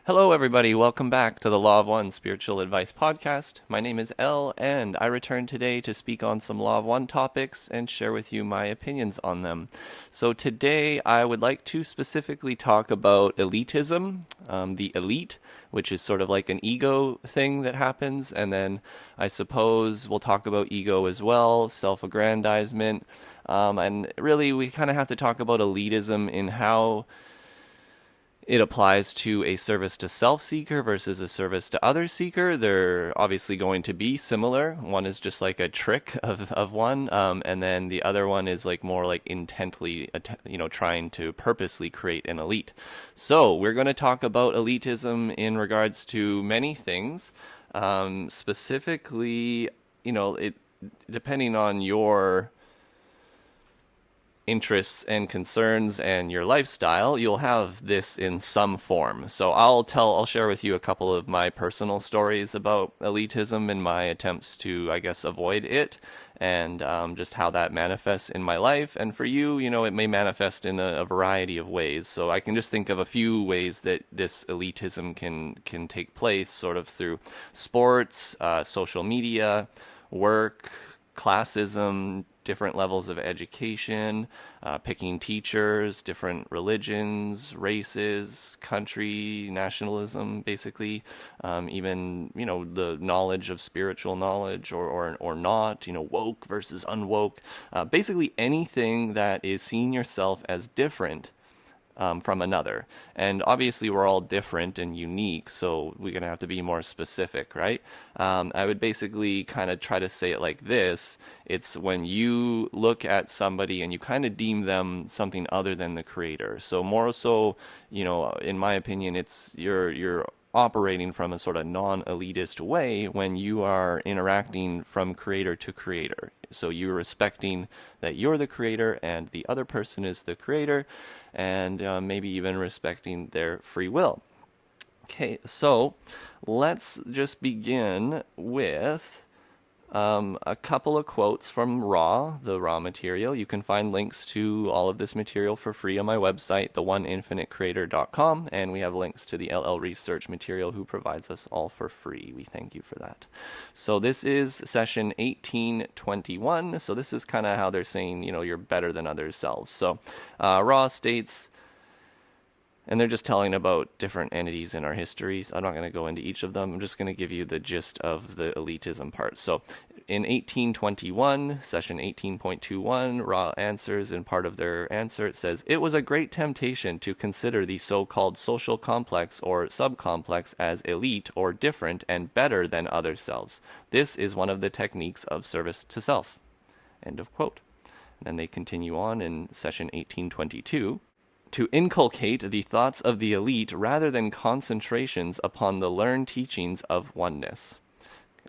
Hello, everybody. Welcome back to the Law of One Spiritual Advice Podcast. My name is Elle, and I return today to speak on some Law of One topics and share with you my opinions on them. So, today I would like to specifically talk about elitism, the elite, which is sort of like an ego thing that happens, and then I suppose we'll talk about ego as well, self aggrandizement, and really we kind of have to talk about elitism in how it applies to a service to self-seeker versus a service to other seeker. They're obviously going to be similar. One is just like a trick of one, and then the other one is like more like intently, trying to purposely create an elite. So we're going to talk about elitism in regards to many things, specifically, it depending on your interests and concerns and your lifestyle, you'll have this in some form. So I'll share with you a couple of my personal stories about elitism and my attempts to, I guess, avoid it, and just how that manifests in my life. And for you, it may manifest in a variety of ways. So I can just think of a few ways that this elitism can take place, sort of through sports, social media, work, classism, different levels of education, picking teachers, different religions, races, country, nationalism, basically, even, the knowledge of spiritual knowledge or not, woke versus unwoke, basically anything that is seeing yourself as different from another. And obviously we're all different and unique, so we're going to have to be more specific, right? I would basically kind of try to say it like this. It's when you look at somebody and you kind of deem them something other than the creator. So more so, in my opinion, it's you're operating from a sort of non-elitist way when you are interacting from creator to creator. So you're respecting that you're the creator and the other person is the creator, and maybe even respecting their free will. Okay, so let's just begin with a couple of quotes from the raw material. You can find links to all of this material for free on my website, theoneinfinitecreator.com, and we have links to the LL Research material who provides us all for free. We thank you for that. So this is session 1821. So this is kind of how they're saying, you're better than other selves. So Ra states, and they're just telling about different entities in our histories. I'm not going to go into each of them. I'm just going to give you the gist of the elitism part. So in 1821, session 18.21, Ra answers, in part of their answer, it says, "It was a great temptation to consider the so-called social complex or subcomplex as elite or different and better than other selves. This is one of the techniques of service to self." End of quote. And then they continue on in session 1822. "To inculcate the thoughts of the elite rather than concentrations upon the learned teachings of oneness."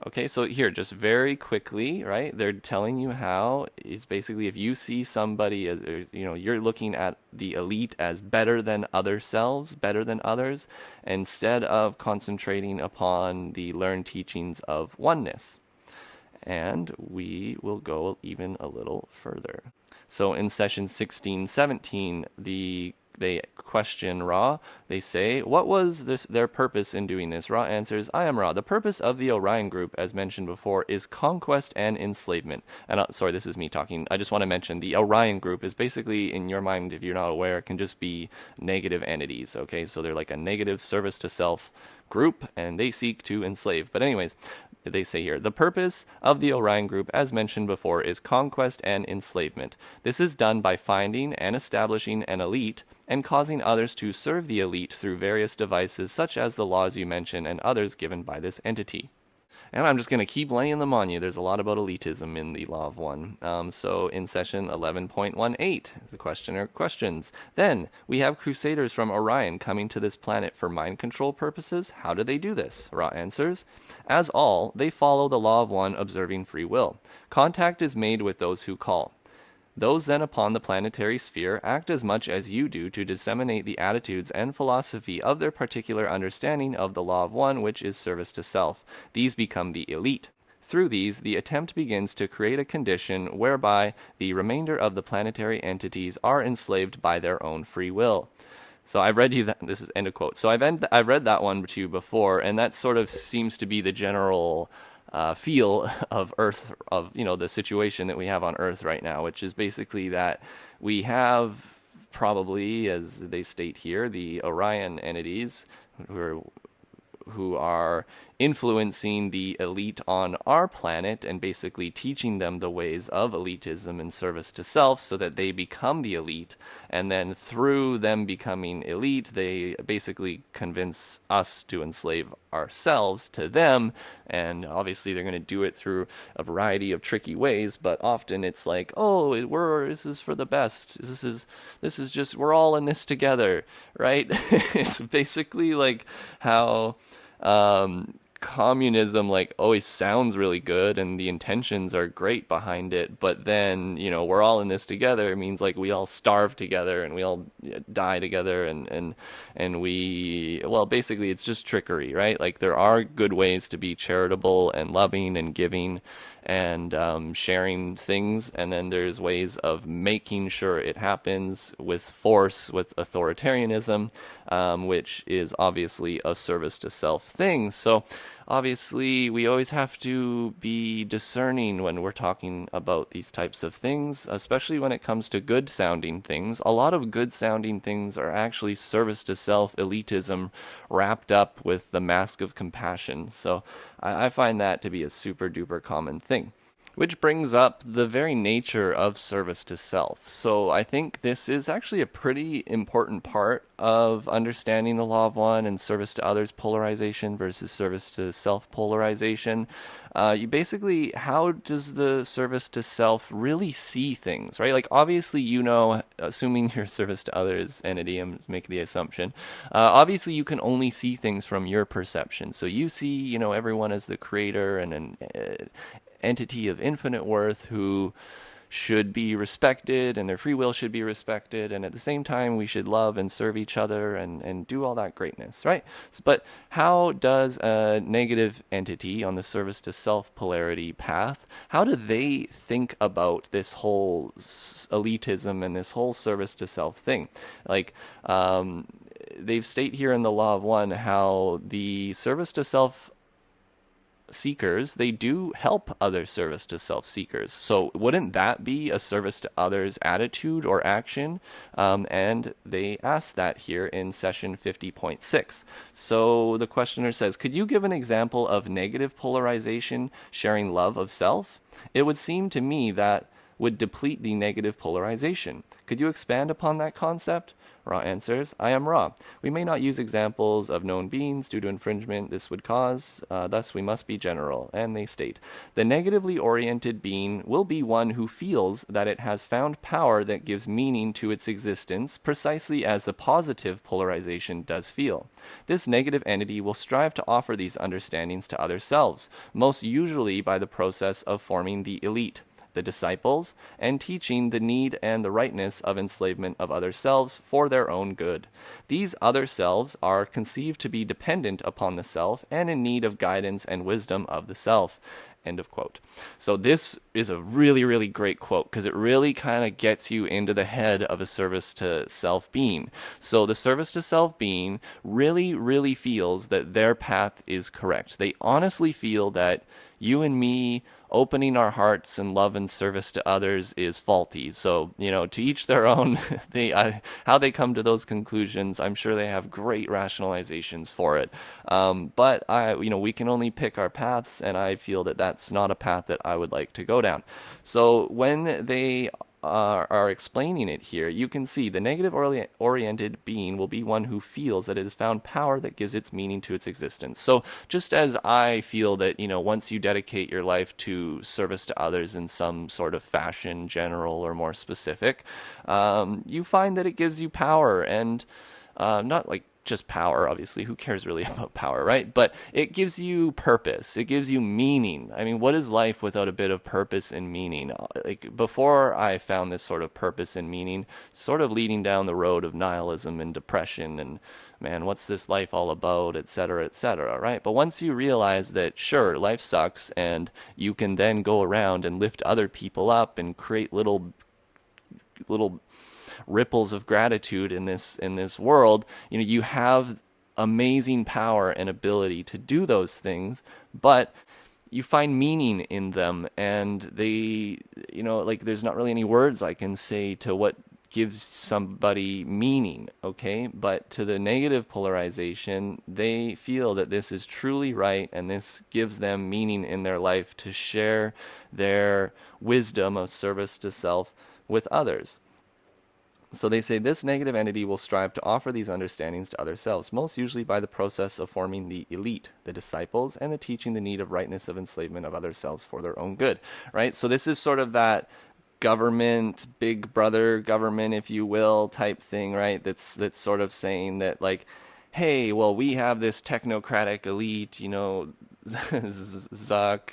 Okay, so here, just very quickly, right, they're telling you how it's basically if you see somebody as, you're looking at the elite as better than other selves, better than others, instead of concentrating upon the learned teachings of oneness. And we will go even a little further. So in session 1617, they question Ra. They say, "What was their purpose in doing this?" Ra answers, "I am Ra. The purpose of the Orion group, as mentioned before, is conquest and enslavement." And sorry, this is me talking. I just want to mention the Orion group is basically, in your mind, if you're not aware, can just be negative entities. Okay, so they're like a negative service to self group, and they seek to enslave. But anyways, they say here, "The purpose of the Orion group, as mentioned before, is conquest and enslavement. This is done by finding and establishing an elite and causing others to serve the elite through various devices such as the laws you mention and others given by this entity." And I'm just going to keep laying them on you. There's a lot about elitism in the Law of One. So in session 11.18, the questioner questions. "Then, we have crusaders from Orion coming to this planet for mind control purposes. How do they do this?" Ra answers, "As all, they follow the Law of One, observing free will. Contact is made with those who call. Those then upon the planetary sphere act as much as you do to disseminate the attitudes and philosophy of their particular understanding of the Law of One, which is service to self. These become the elite. Through these, the attempt begins to create a condition whereby the remainder of the planetary entities are enslaved by their own free will. So I read you that. This is end of quote. So I've read that one to you before, and that sort of seems to be the general feel of Earth, of the situation that we have on Earth right now, which is basically that we have probably, as they state here, the Orion entities who are influencing the elite on our planet and basically teaching them the ways of elitism and service to self so that they become the elite. And then through them becoming elite, they basically convince us to enslave ourselves to them. And obviously they're going to do it through a variety of tricky ways, but often it's like, oh, this is for the best. This is just, we're all in this together, right? It's basically like how communism like always sounds really good and the intentions are great behind it, but then we're all in this together. It means like we all starve together and we all die together, and we, well, basically it's just trickery, right? Like there are good ways to be charitable and loving and giving and sharing things, and then there's ways of making sure it happens with force, with authoritarianism, which is obviously a service to self thing. So obviously we always have to be discerning when we're talking about these types of things, especially when it comes to good sounding things. A lot of good sounding things are actually service to self elitism wrapped up with the mask of compassion. So I find that to be a super duper common thing. Which brings up the very nature of service to self. So I think this is actually a pretty important part of understanding the law of one and service to others polarization versus service to self polarization. You basically, how does the service to self really see things, right? Like obviously, assuming your service to others entity, I'm just making the assumption, obviously you can only see things from your perception. So you see, everyone as the creator and an entity of infinite worth who should be respected and their free will should be respected, and at the same time we should love and serve each other and do all that greatness, right? But how does a negative entity on the service to self polarity path, how do they think about this whole elitism and this whole service to self thing? Like they've state here in the law of one how the service to self seekers, they do help other service to self seekers. So wouldn't that be a service to others attitude or action? And they ask that here in session 50.6. So the questioner says, could you give an example of negative polarization sharing love of self? It would seem to me that would deplete the negative polarization. Could you expand upon that concept? Ra answers, I am Ra. We may not use examples of known beings due to infringement this would cause, thus we must be general. And they state, the negatively oriented being will be one who feels that it has found power that gives meaning to its existence, precisely as the positive polarization does feel. This negative entity will strive to offer these understandings to other selves, most usually by the process of forming the elite, the disciples, and teaching the need and the rightness of enslavement of other selves for their own good. These other selves are conceived to be dependent upon the self and in need of guidance and wisdom of the self. End of quote. So this is a really, really great quote because it really kind of gets you into the head of a service to self being. So the service to self being really, really feels that their path is correct. They honestly feel that you and me opening our hearts and love and service to others is faulty. So, to each their own. How they come to those conclusions, I'm sure they have great rationalizations for it. But we can only pick our paths, and I feel that that's not a path that I would like to go down. So when they are explaining it here, you can see the negative oriented being will be one who feels that it has found power that gives its meaning to its existence. So just as I feel that, once you dedicate your life to service to others in some sort of fashion, general or more specific, you find that it gives you power, and not like just power, obviously, who cares really about power, right? But it gives you purpose. It gives you meaning. I mean, what is life without a bit of purpose and meaning? Like before I found this sort of purpose and meaning, sort of leading down the road of nihilism and depression and, man, what's this life all about, et cetera, right? But once you realize that, sure, life sucks, and you can then go around and lift other people up and create little ripples of gratitude in this world, you have amazing power and ability to do those things, but you find meaning in them, and they, like, there's not really any words I can say to what gives somebody meaning, okay? But to the negative polarization, they feel that this is truly right, and this gives them meaning in their life to share their wisdom of service to self with others. So they say this negative entity will strive to offer these understandings to other selves, most usually by the process of forming the elite, the disciples, and the teaching the need of rightness of enslavement of other selves for their own good, right? So this is sort of that government, big brother government, if you will, type thing, right? That's sort of saying that, like, hey, well, we have this technocratic elite, Zuck,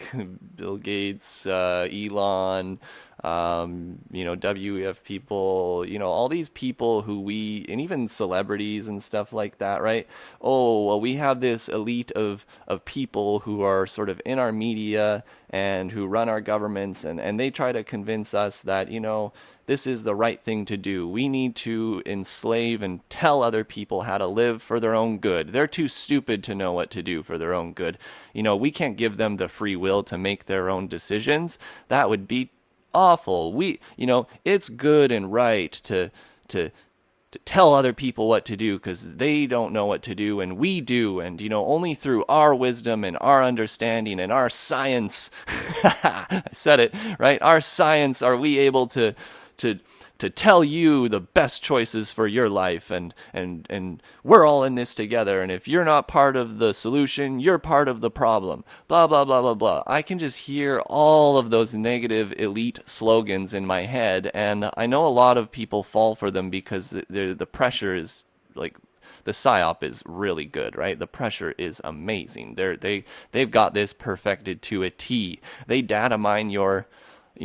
Bill Gates, Elon, WEF people, all these people who and even celebrities and stuff like that, right? Oh, well, we have this elite of people who are sort of in our media and who run our governments, and they try to convince us that, this is the right thing to do. We need to enslave and tell other people how to live for their own good. They're too stupid to know what to do for their own good. We can't give them the free will to make their own decisions. That would be awful. It's good and right to tell other people what to do because they don't know what to do and we do, and only through our wisdom and our understanding and our science I said it right, our science, are we able to tell you the best choices for your life, and we're all in this together, and if you're not part of the solution, you're part of the problem, blah blah blah blah blah. I can just hear all of those negative elite slogans in my head, and I know a lot of people fall for them because the pressure is, like, the psyop is really good, right? The pressure is amazing. They've got this perfected to a T. They data mine your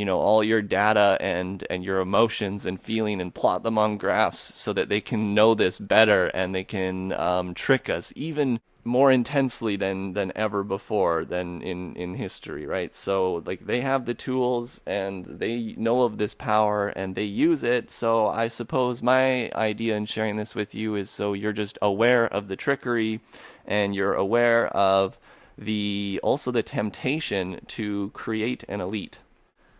all your data and your emotions and feeling and plot them on graphs so that they can know this better, and they can trick us even more intensely than ever before than in history, right? So, like, they have the tools and they know of this power and they use it. So I suppose my idea in sharing this with you is so you're just aware of the trickery, and you're aware of also the temptation to create an elite.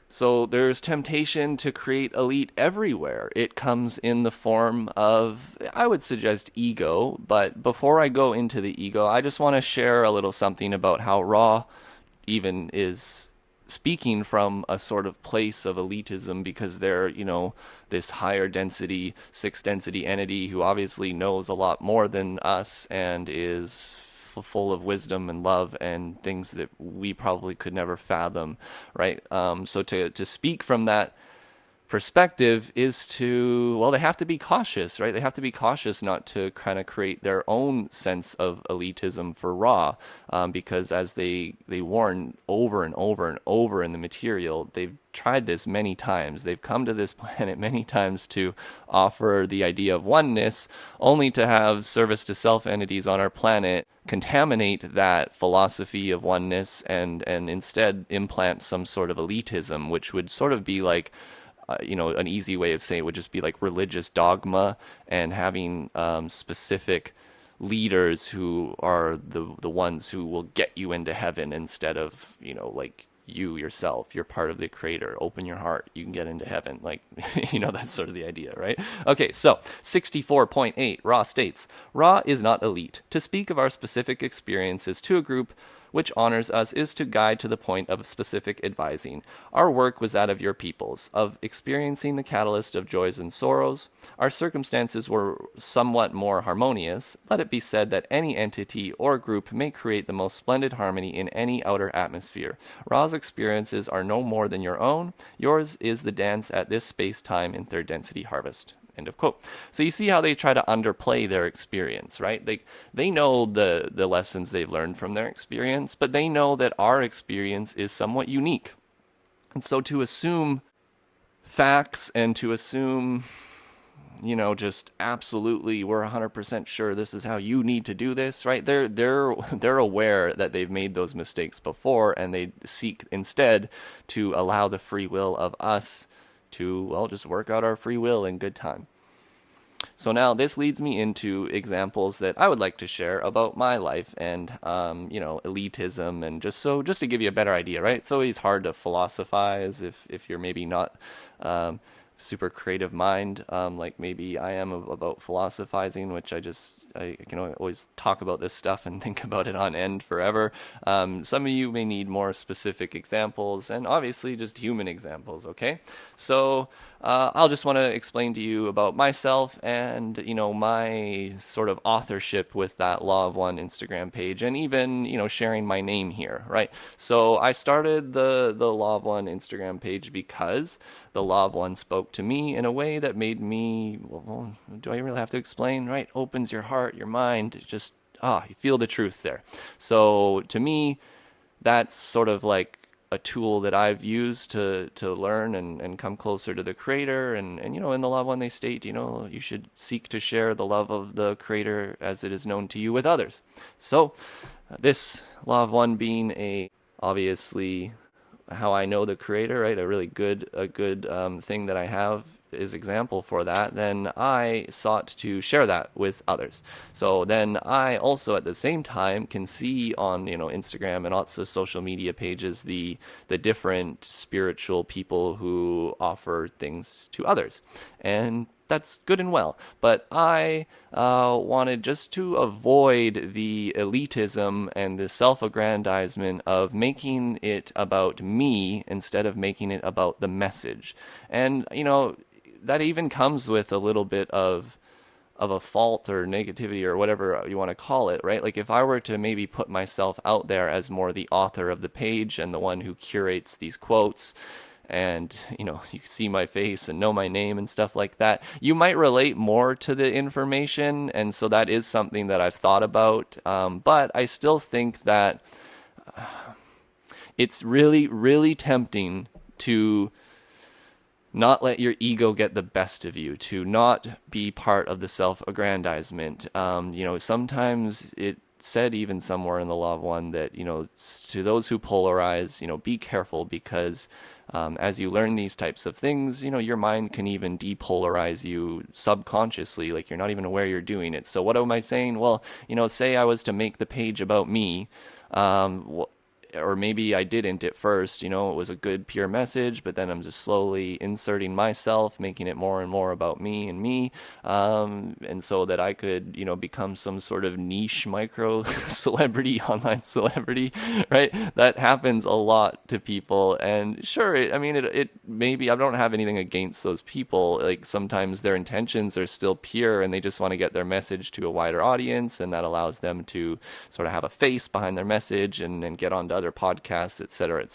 So there's temptation to create elite everywhere. It comes in the form of, I would suggest, ego. But before I go into the ego, I just want to share a little something about how Ra even is speaking from a sort of place of elitism, because they're, this higher density, sixth density entity who obviously knows a lot more than us and is full of wisdom and love and things that we probably could never fathom, right? So to speak from that perspective is they have to be cautious, right? They have to be cautious not to kind of create their own sense of elitism for Ra, because as they warn over and over and over in the material, they've tried this many times. They've come to this planet many times to offer the idea of oneness, only to have service to self entities on our planet contaminate that philosophy of oneness and instead implant some sort of elitism, which would sort of be like, an easy way of saying it would just be like religious dogma, and having specific leaders who are the ones who will get you into heaven, instead of, like, you yourself, you're part of the creator, open your heart, you can get into heaven, like, that's sort of the idea, right? Okay, so 64.8, Ra states, Ra is not elite. To speak of our specific experiences to a group which honors us is to guide to the point of specific advising. Our work was that of your peoples, of experiencing the catalyst of joys and sorrows. Our circumstances were somewhat more harmonious. Let it be said that any entity or group may create the most splendid harmony in any outer atmosphere. Ra's experiences are no more than your own. Yours is the dance at this space-time in third density harvest. End of quote. So you see how they try to underplay their experience, right? They know the lessons they've learned from their experience, but they know that our experience is somewhat unique. And so to assume facts and to assume, just absolutely we're 100% sure this is how you need to do this, right? They're aware that they've made those mistakes before, and they seek instead to allow the free will of us to, well, just work out our free will in good time. So now this leads me into examples that I would like to share about my life and, elitism, and just to give you a better idea, right? It's always hard to philosophize if you're maybe not super creative mind, like maybe I am about philosophizing, which I can always talk about this stuff and think about it on end forever. Some of you may need more specific examples, and obviously just human examples, okay? So I'll just want to explain to you about myself and, my sort of authorship with that Law of One Instagram page, and even, sharing my name here, right? So I started the Law of One Instagram page because the Law of One spoke to me in a way that made me, well, do I really have to explain, right? Opens your heart, your mind, just, you feel the truth there. So to me, that's sort of like a tool that I've used to learn and come closer to the Creator. And in the Law of One, they state, you should seek to share the love of the Creator as it is known to you with others. So this Law of One being obviously how I know the Creator, right? A good thing that I have is example for that, then I sought to share that with others. So then I also at the same time can see on Instagram and lots of social media pages the different spiritual people who offer things to others, and that's good and well. But I wanted just to avoid the elitism and the self-aggrandizement of making it about me instead of making it about the message. And that even comes with a little bit of a fault or negativity or whatever you want to call it, right? Like if I were to maybe put myself out there as more the author of the page and the one who curates these quotes, and you see my face and know my name and stuff like that, you might relate more to the information, and so that is something that I've thought about. But I still think that it's really, really tempting to not let your ego get the best of you, to not be part of the self-aggrandizement. Sometimes it said even somewhere in the Law of One that, to those who polarize, be careful, because as you learn these types of things, your mind can even depolarize you subconsciously, like you're not even aware you're doing it. So what am I saying? Well, say I was to make the page about me, or maybe I didn't at first, it was a good pure message, but then I'm just slowly inserting myself, making it more and more about me and me, and so that I could, become some sort of niche micro celebrity, online celebrity, right? That happens a lot to people, and sure, it maybe, I don't have anything against those people. Like sometimes their intentions are still pure and they just want to get their message to a wider audience, and that allows them to sort of have a face behind their message and get onto other podcasts, etc.,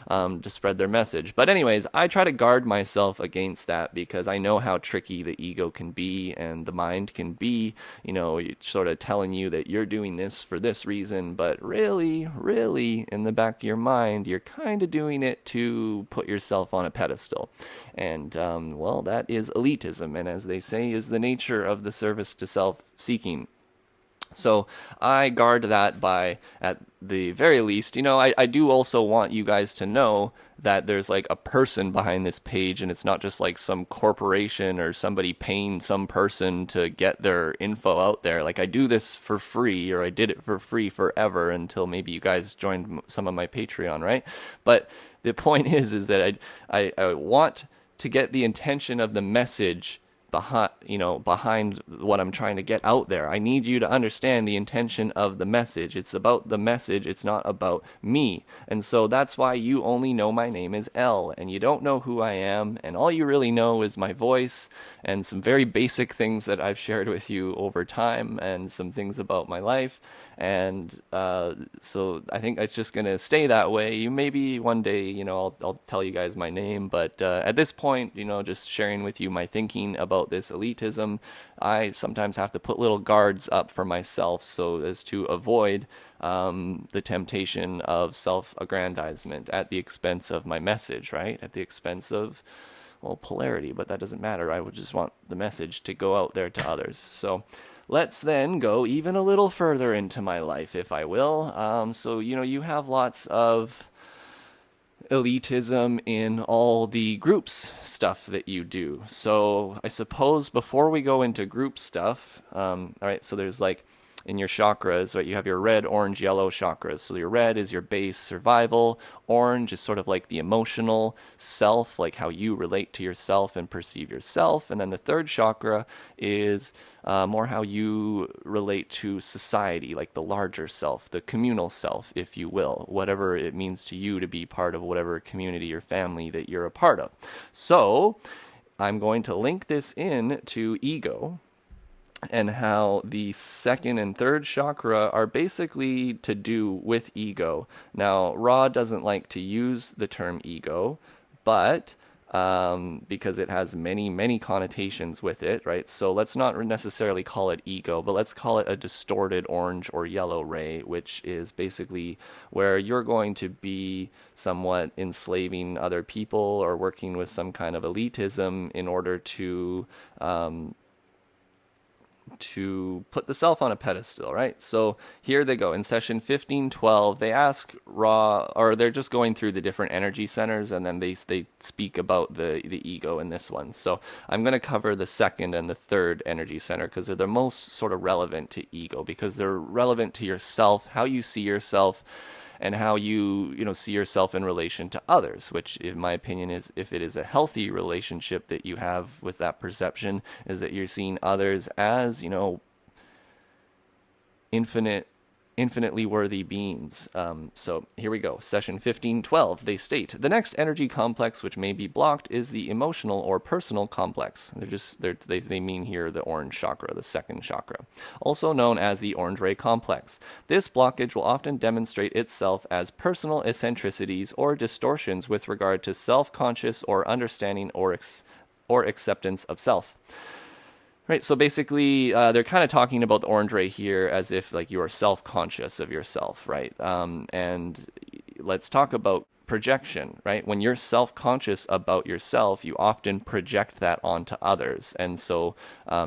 to spread their message. But anyways, I try to guard myself against that, because I know how tricky the ego can be and the mind can be, sort of telling you that you're doing this for this reason, but really, really in the back of your mind, you're kind of doing it to put yourself on a pedestal. And, well, that is elitism, and as they say, is the nature of the service to self-seeking. So I guard that by, at the very least, I do also want you guys to know that there's like a person behind this page, and it's not just like some corporation or somebody paying some person to get their info out there. Like I do this for free, or I did it for free forever until maybe you guys joined some of my Patreon, right? But the point is that I want to get the intention of the message behind what I'm trying to get out there. I need you to understand the intention of the message. It's about the message. It's not about me. And so that's why you only know my name is L, and you don't know who I am. And all you really know is my voice and some very basic things that I've shared with you over time, and some things about my life. And so I think it's just going to stay that way. You maybe one day, I'll tell you guys my name, but at this point, just sharing with you my thinking about this elitism, I sometimes have to put little guards up for myself so as to avoid the temptation of self-aggrandizement at the expense of my message, right? At the expense of, well, polarity, but that doesn't matter. I would just want the message to go out there to others. So let's then go even a little further into my life, if I will. So, you have lots of elitism in all the groups stuff that you do. So I suppose before we go into group stuff, all right, so there's like in your chakras, right, you have your red, orange, yellow chakras. So your red is your base survival. Orange is sort of like the emotional self, like how you relate to yourself and perceive yourself. And then the third chakra is more how you relate to society, like the larger self, the communal self, if you will, whatever it means to you to be part of whatever community or family that you're a part of. So I'm going to link this in to ego, and how the second and third chakra are basically to do with ego. Now, Ra doesn't like to use the term ego, but because it has many, many connotations with it, right? So let's not necessarily call it ego, but let's call it a distorted orange or yellow ray, which is basically where you're going to be somewhat enslaving other people or working with some kind of elitism in order to put the self on a pedestal, right? So here they go. In session 1512, they ask Ra, or they're just going through the different energy centers, and then they speak about the ego in this one. So I'm going to cover the second and the third energy center because they're the most sort of relevant to ego, because they're relevant to yourself, how you see yourself, and how you see yourself in relation to others, which in my opinion is, if it is a healthy relationship that you have with that perception, is that you're seeing others as infinitely worthy beings. So here we go. Session 1512. They state the next energy complex which may be blocked is the emotional or personal complex. They mean here the orange chakra, the second chakra, also known as the orange ray complex. This blockage will often demonstrate itself as personal eccentricities or distortions with regard to self-conscious or understanding or acceptance of self. Right, so basically, they're kind of talking about the orange ray here as if like you are self-conscious of yourself, right? And let's talk about projection, right? When you're self-conscious about yourself, you often project that onto others, and so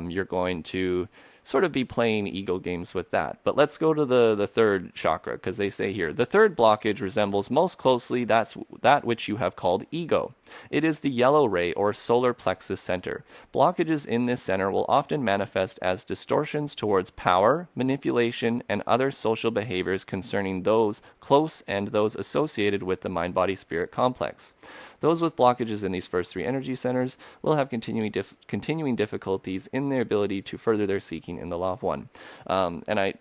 you're going to sort of be playing ego games with that. But let's go to the third chakra, because they say here, the third blockage resembles most closely that which you have called ego. It is the yellow ray or solar plexus center. Blockages in this center will often manifest as distortions towards power, manipulation, and other social behaviors concerning those close and those associated with the mind-body-spirit complex. Those with blockages in these first three energy centers will have continuing difficulties in their ability to further their seeking in the law of one. And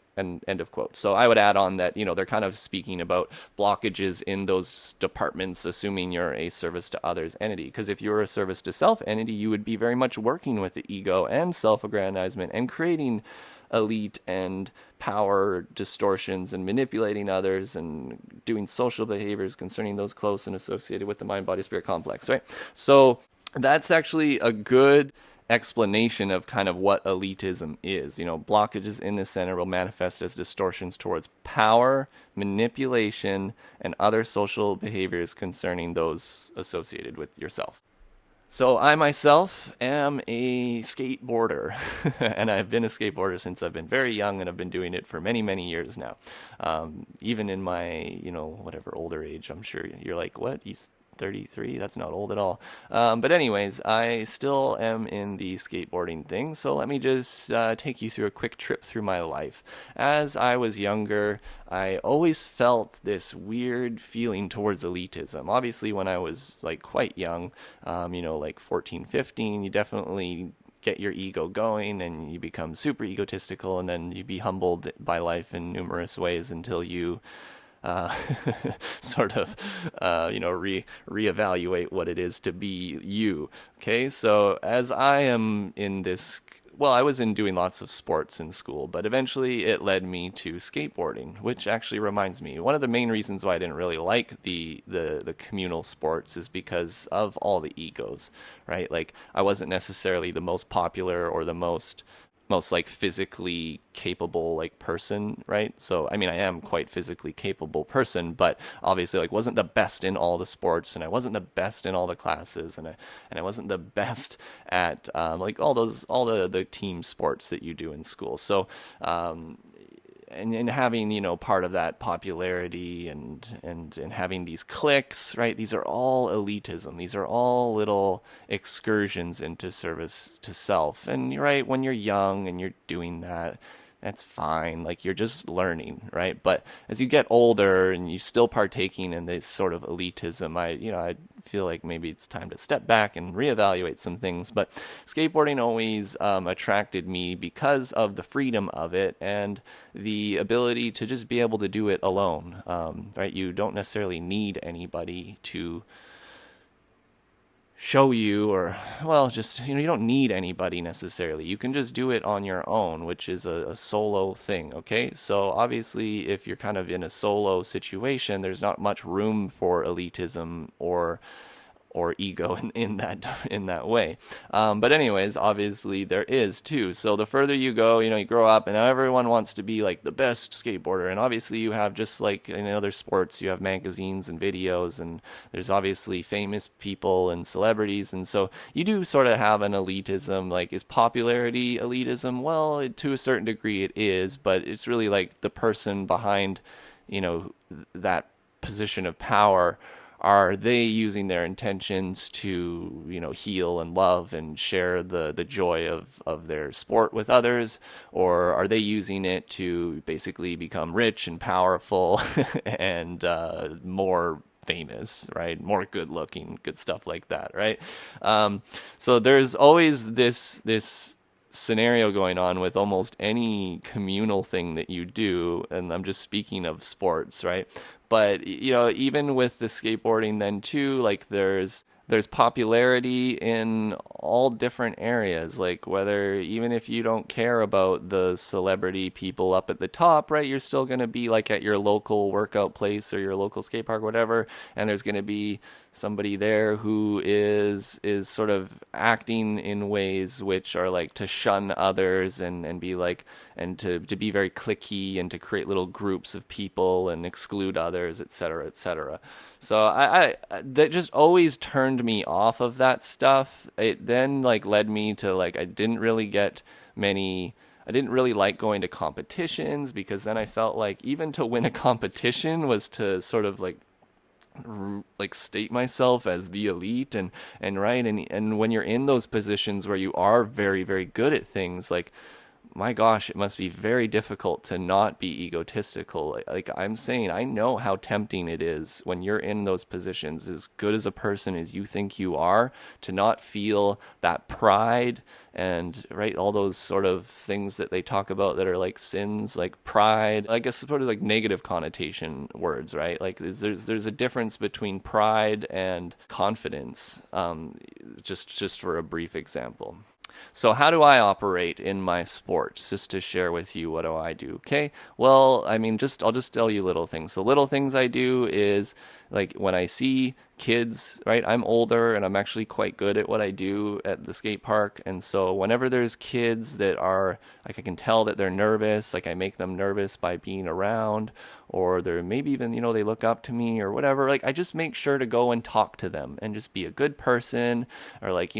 end of quote. So I would add on that, they're kind of speaking about blockages in those departments, assuming you're a service to others entity. Because if you're a service to self entity, you would be very much working with the ego and self-aggrandizement and creating elite and power distortions and manipulating others and doing social behaviors concerning those close and associated with the mind-body-spirit complex, right? So that's actually a good explanation of kind of what elitism is. Blockages in the center will manifest as distortions towards power, manipulation, and other social behaviors concerning those associated with yourself. So I myself am a skateboarder, and I've been a skateboarder since I've been very young, and I've been doing it for many, many years now. Even in my, whatever older age, I'm sure you're like, what? He's 33? That's not old at all. But anyways, I still am in the skateboarding thing, so let me just take you through a quick trip through my life. As I was younger, I always felt this weird feeling towards elitism. Obviously, when I was like quite young, like 14, 15, you definitely get your ego going and you become super egotistical, and then you be humbled by life in numerous ways until you sort of, reevaluate what it is to be you. Okay, so as I am in this, I was doing lots of sports in school, but eventually it led me to skateboarding, which actually reminds me, one of the main reasons why I didn't really like the communal sports is because of all the egos, right? Like, I wasn't necessarily the most popular or the most like physically capable like person, right? So I mean, I am quite physically capable person, but obviously like wasn't the best in all the sports, and I wasn't the best in all the classes, and I wasn't the best at like all the team sports that you do in school. So and having, part of that popularity and having these cliques, right? These are all elitism. These are all little excursions into service to self. And you're right, when you're young and you're doing that, that's fine. Like you're just learning, right? But as you get older and you're still partaking in this sort of elitism, I feel like maybe it's time to step back and reevaluate some things. But skateboarding always attracted me because of the freedom of it and the ability to just be able to do it alone, right? You don't necessarily need anybody to show you, or well, just you don't need anybody necessarily. You can just do it on your own, which is a solo thing. Okay, so obviously if you're kind of in a solo situation, there's not much room for elitism or ego in that way. But anyways, obviously there is too. So the further you go, you grow up, and now everyone wants to be like the best skateboarder. And obviously you have, just like in other sports, you have magazines and videos, and there's obviously famous people and celebrities, and so you do sort of have an elitism. Like, is popularity elitism? Well, to a certain degree it is, but it's really like the person behind, that position of power. Are they using their intentions to, heal and love and share the joy of their sport with others? Or are they using it to basically become rich and powerful and more famous, right? More good looking, good stuff like that, right? So there's always this scenario going on with almost any communal thing that you do, and I'm just speaking of sports, right? But even with the skateboarding then too, like there's popularity in all different areas, like whether, even if you don't care about the celebrity people up at the top, right, you're still going to be like at your local workout place or your local skate park, whatever, and there's going to be somebody there who is sort of acting in ways which are like to shun others and be like, and to be very cliquey and to create little groups of people and exclude others, etc., etc. So I that just always turned me off of that stuff. It then like led me to, like, I didn't really like going to competitions, because then I felt like even to win a competition was to sort of like state myself as the elite, and right, and when you're in those positions where you are very, very good at things, like, my gosh, it must be very difficult to not be egotistical. Like I'm saying, I know how tempting it is when you're in those positions, as good as a person as you think you are, to not feel that pride and, right, all those sort of things that they talk about that are like sins, like pride, I guess sort of like negative connotation words, right? Like there's a difference between pride and confidence. Just for a brief example. So how do I operate in my sports? Just to share with you, what do I do? Okay. Well, I mean, I'll just tell you little things. So little things I do is, like, when I see kids, right? I'm older and I'm actually quite good at what I do at the skate park. And so whenever there's kids that are, like, I can tell that they're nervous, like I make them nervous by being around, or they're maybe even, they look up to me or whatever. Like, I just make sure to go and talk to them and just be a good person. Or like,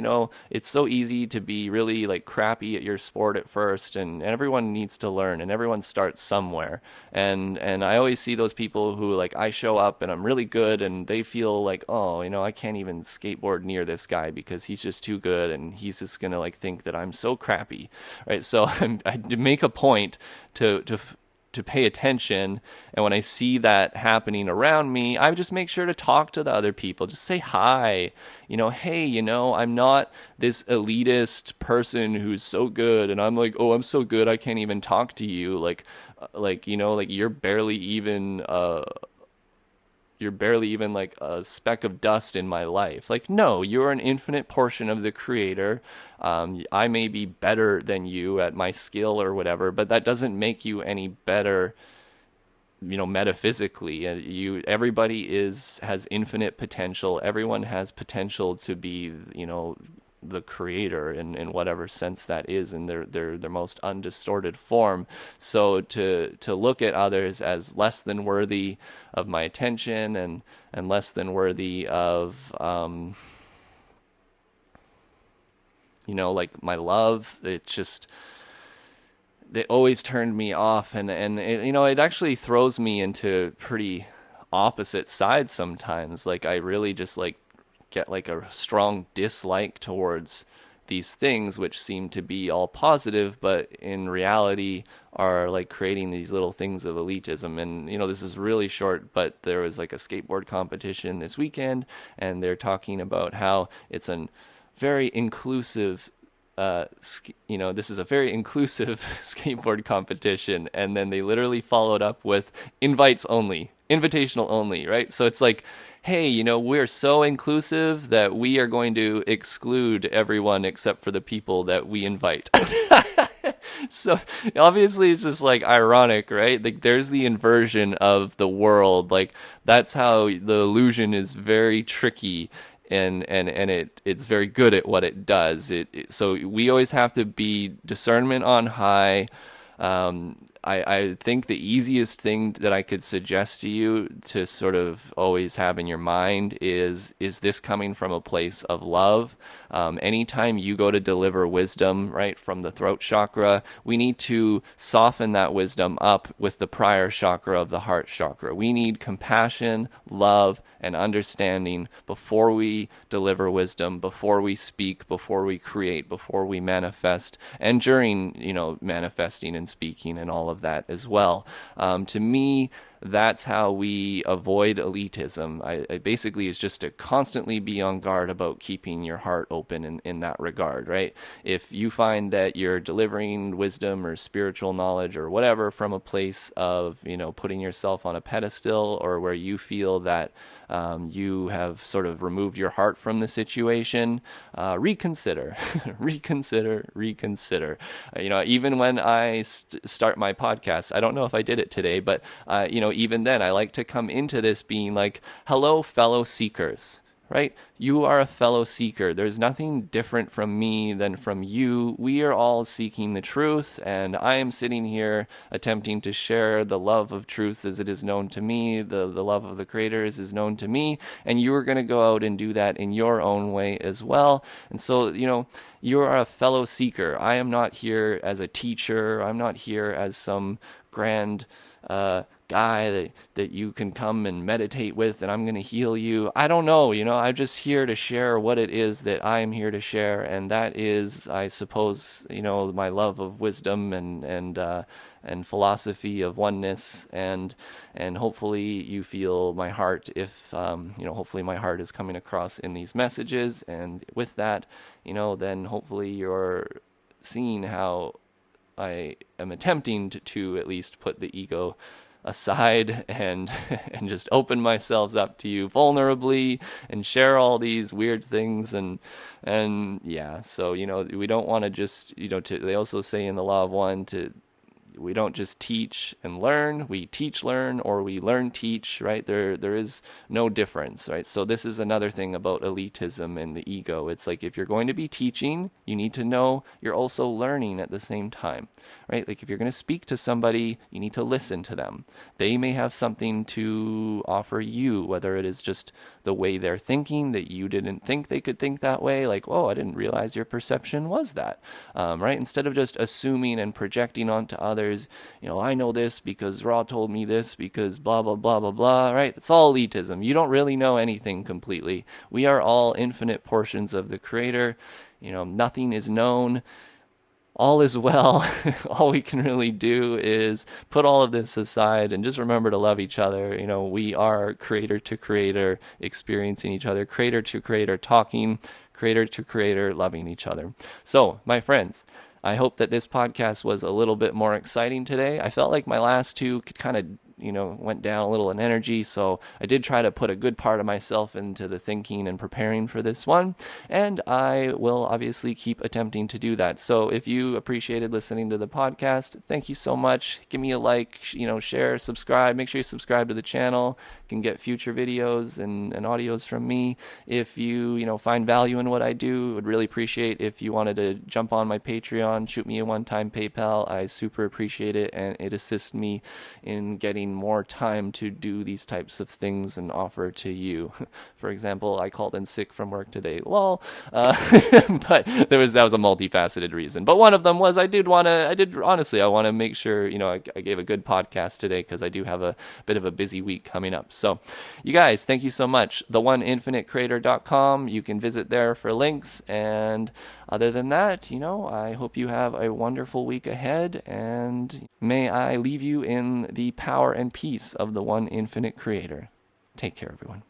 it's so easy to be really like crappy at your sport at first, and everyone needs to learn, and everyone starts somewhere. And I always see those people who, like, I show up and I'm really good and they feel like, oh, I can't even skateboard near this guy because he's just too good and he's just gonna like think that I'm so crappy, right? So I make a point to pay attention, and when I see that happening around me, I just make sure to talk to the other people. Just say hi, hey, I'm not this elitist person who's so good, and I'm like, oh, I'm so good I can't even talk to you, like you're barely even like a speck of dust in my life. Like, no, you're an infinite portion of the creator. I may be better than you at my skill or whatever, but that doesn't make you any better, metaphysically. Everybody has infinite potential. Everyone has potential to be, the creator in whatever sense that is, in their most undistorted form. So to look at others as less than worthy of my attention and less than worthy of like my love, it's just, they always turned me off, and it, it actually throws me into pretty opposite sides sometimes. Like I really just like get like a strong dislike towards these things which seem to be all positive but in reality are like creating these little things of elitism. And this is really short, but there was like a skateboard competition this weekend, and they're talking about how it's an very inclusive this is a very inclusive skateboard competition, and then they literally followed up with invites only, invitational only, right? So it's like, hey, we're so inclusive that we are going to exclude everyone except for the people that we invite. So obviously it's just like ironic, right? Like there's the inversion of the world. Like that's how the illusion is very tricky, and it's very good at what it does. So we always have to be discernment on high. I think the easiest thing that I could suggest to you to sort of always have in your mind is this coming from a place of love? Anytime you go to deliver wisdom, right, from the throat chakra, we need to soften that wisdom up with the prior chakra of the heart chakra. We need compassion, love, and understanding before we deliver wisdom, before we speak, before we create, before we manifest, and during, manifesting and speaking and all of that as well. To me, that's how we avoid elitism. I basically is just to constantly be on guard about keeping your heart open in that regard, right? If you find that you're delivering wisdom or spiritual knowledge or whatever from a place of, putting yourself on a pedestal, or where you feel that you have sort of removed your heart from the situation, reconsider, reconsider. Even when I start my podcast, I don't know if I did it today, but, even then I like to come into this being like, hello, fellow seekers. Right? You are a fellow seeker. There's nothing different from me than from you. We are all seeking the truth, and I am sitting here attempting to share the love of truth as it is known to me. The love of the creators is known to me, and you are going to go out and do that in your own way as well. And so, you are a fellow seeker. I am not here as a teacher. I'm not here as some grand guy that you can come and meditate with, and I'm going to heal you. I don't know, I'm just here to share what it is that I am here to share, and that is, I suppose, my love of wisdom and philosophy of oneness, and hopefully you feel my heart if hopefully my heart is coming across in these messages, and with that, then hopefully you're seeing how I am attempting to at least put the ego aside and just open myself up to you vulnerably and share all these weird things, and yeah, so we don't want to just they also say in the law of one we don't just teach and learn, we teach, learn, or we learn, teach, right? There is no difference, right? So this is another thing about elitism and the ego. It's like, if you're going to be teaching, you need to know you're also learning at the same time, right? Like if you're going to speak to somebody, you need to listen to them. They may have something to offer you, whether it is just the way they're thinking that you didn't think they could think that way, like, oh, I didn't realize your perception was that, right? Instead of just assuming and projecting onto others, I know this because Ra told me this because blah, blah, blah, blah, blah, right? It's all elitism. You don't really know anything completely. We are all infinite portions of the Creator. Nothing is known. All is well. All we can really do is put all of this aside and just remember to love each other. We are creator to creator, experiencing each other, creator to creator, talking, creator to creator, loving each other. So, my friends, I hope that this podcast was a little bit more exciting today. I felt like my last two kind of went down a little in energy, so I did try to put a good part of myself into the thinking and preparing for this one, and I will obviously keep attempting to do that. So if you appreciated listening to the podcast, thank you so much. Give me a like, share, subscribe. Make sure you subscribe to the channel. You can get future videos and audios from me. If you find value in what I do, would really appreciate if you wanted to jump on my Patreon, shoot me a one-time PayPal. I super appreciate it, and it assists me in getting getting more time to do these types of things and offer to you. For example, I called in sick from work today, lol. But that was a multifaceted reason. But one of them was I want to make sure, I gave a good podcast today because I do have a bit of a busy week coming up. So you guys, thank you so much. theoneinfinitecreator.com. You can visit there for links. And other than that, I hope you have a wonderful week ahead, and may I leave you in the power and peace of the one infinite creator. Take care, everyone.